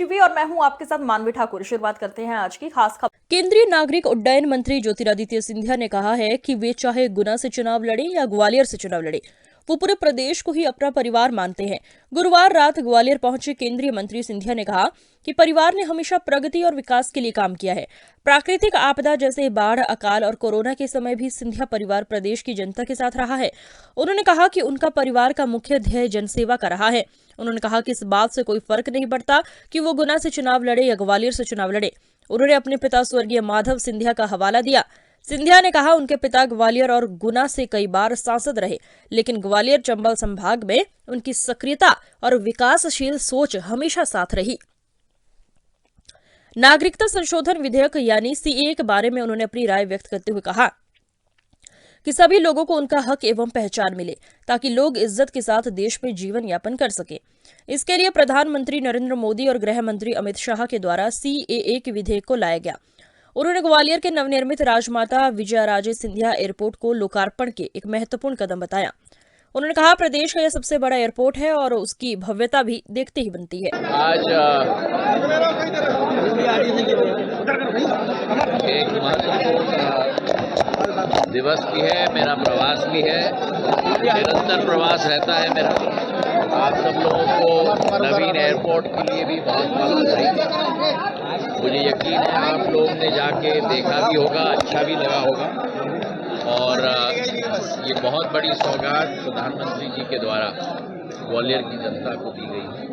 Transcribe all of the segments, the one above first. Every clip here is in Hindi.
टीवी और मैं हूं आपके साथ मानवी ठाकुर। शुरुआत करते हैं आज की खास खबर। केंद्रीय नागरिक उड्डयन मंत्री ज्योतिरादित्य सिंधिया ने कहा है कि वे चाहे गुना से चुनाव लड़े या ग्वालियर से चुनाव लड़े, वो पूरे प्रदेश को ही अपना परिवार मानते हैं। गुरुवार रात ग्वालियर पहुंचे केंद्रीय मंत्री सिंधिया ने कहा कि परिवार ने हमेशा प्रगति और विकास के लिए काम किया है। प्राकृतिक आपदा जैसे बाढ़, अकाल और कोरोना के समय भी सिंधिया परिवार प्रदेश की जनता के साथ रहा है। उन्होंने कहा कि उनका परिवार का मुख्य ध्येय जनसेवा का रहा है। उन्होंने कहा कि इस बात से कोई फर्क नहीं पड़ता कि वो गुना से चुनाव लड़े या ग्वालियर से चुनाव लड़े। उन्होंने अपने पिता स्वर्गीय माधव सिंधिया का हवाला दिया। सिंधिया ने कहा उनके पिता ग्वालियर और गुना से कई बार सांसद रहे, लेकिन ग्वालियर चंबल संभाग में उनकी सक्रियता और विकासशील सोच हमेशा साथ रही। नागरिकता संशोधन विधेयक यानी सीएए के बारे में उन्होंने अपनी राय व्यक्त करते हुए कहा कि सभी लोगों को उनका हक एवं पहचान मिले ताकि लोग इज्जत के साथ देश में जीवन यापन कर सके। इसके लिए प्रधानमंत्री नरेंद्र मोदी और गृह मंत्री अमित शाह के द्वारा सीएए के विधेयक को लाया गया। उन्होंने ग्वालियर के नवनिर्मित राजमाता विजयाराजे सिंधिया एयरपोर्ट को लोकार्पण के एक महत्वपूर्ण कदम बताया। उन्होंने कहा प्रदेश का यह सबसे बड़ा एयरपोर्ट है और उसकी भव्यता भी देखते ही बनती है। आज एक महत्वपूर्ण दिवस भी है, मेरा प्रवास भी है, निरंतर प्रवास रहता है मेरा। आप सब लोगों को नवीन एयरपोर्ट के लिए भी बहुत बहुत बधाई। मुझे यकीन है आप लोगों ने जाके देखा भी होगा, अच्छा भी लगा होगा। और ये बहुत बड़ी सौगात प्रधानमंत्री जी के द्वारा ग्वालियर की जनता को दी गई है।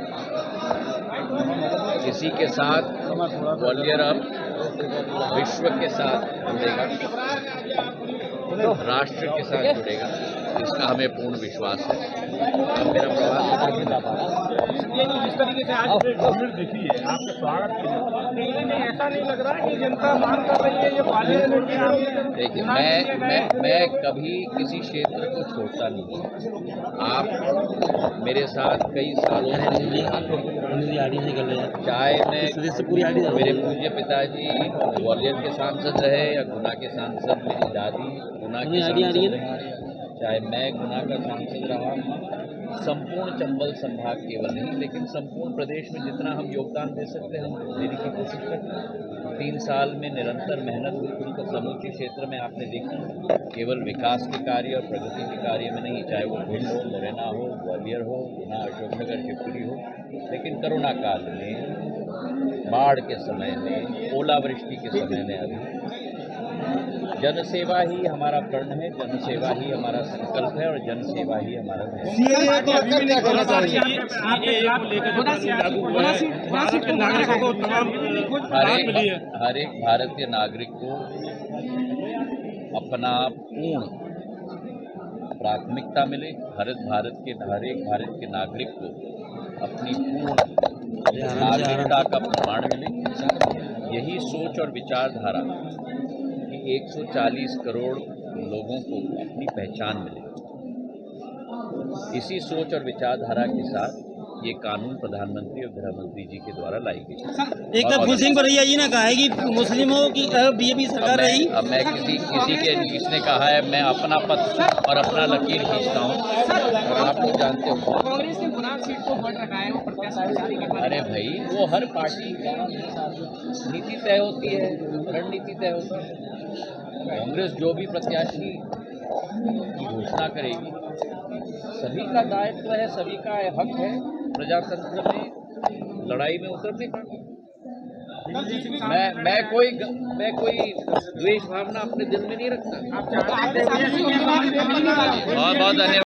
इसी के साथ ग्वालियर अब विश्व के साथ जुड़ेगा, राष्ट्र के साथ जुड़ेगा, इसका हमें पूर्ण विश्वास है। अब मेरा प्रवास जिस तरीके से आज गवर्नमेंट देखी है आपके स्वागत के लिए, ऐसा नहीं लग रहा कि जनता मांग कर रही है ये ग्वालियर में? देखिए, मैं कभी किसी क्षेत्र को छोड़ता नहीं। आप मेरे साथ कई सालों से, चाहे मैं मेरे पूज्य पिताजी ग्वालियर के सांसद रहे या गुना के सांसद, मेरी दादी गुना के सांसद रही, चाहे मैं गुना का सांसद रहा, संपूर्ण चंबल संभाग केवल नहीं लेकिन संपूर्ण प्रदेश में जितना हम योगदान दे सकते हैं हम देने की कोशिश करते हैं। 3 साल में निरंतर मेहनत हुई, उनको समूचे क्षेत्र में आपने देखा, केवल विकास के कार्य और प्रगति के कार्य में नहीं, चाहे वो भिंड हो, मुरैना हो, ग्वालियर हो, गुना, अशोकनगर, शिवपुरी हो, लेकिन कोरोना काल में, बाढ़ के समय में, ओलावृष्टि के समय में अभी जनसेवा ही हमारा प्रण है, जनसेवा ही हमारा संकल्प है और जनसेवा ही हमारा हर एक भारतीय नागरिक को अपना पूर्ण प्राथमिकता मिले, हर एक भारत के नागरिक को अपनी पूर्ण नागरिकता का प्रमाण मिले। यही सोच और विचारधारा 140 करोड़ लोगों को अपनी पहचान मिले। इसी सोच और विचारधारा के साथ ये कानून प्रधानमंत्री और गृह मंत्री जी के द्वारा लाई गई। एक फूल सिंह भरैया जी ने कहा है कि मुस्लिमों की बीजेपी सरकार रही। अब मैं किसने कहा है, मैं अपना पथ और अपना लकीर खींचता हूँ और आप लोग जानते हो। कांग्रेस ने गुना सीट को बढ़ रखा है, वो प्रत्याशी के बाद। अरे भाई, वो हर पार्टी नीति तय होती है, रणनीति तय होती है। कांग्रेस जो भी प्रत्याशी की घोषणा करेगी, सभी का दायित्व है, सभी का हक है प्रजातंत्र में लड़ाई में उतरने का। मैं कोई द्वेष भावना अपने दिल में नहीं रखता। बहुत बहुत धन्यवाद।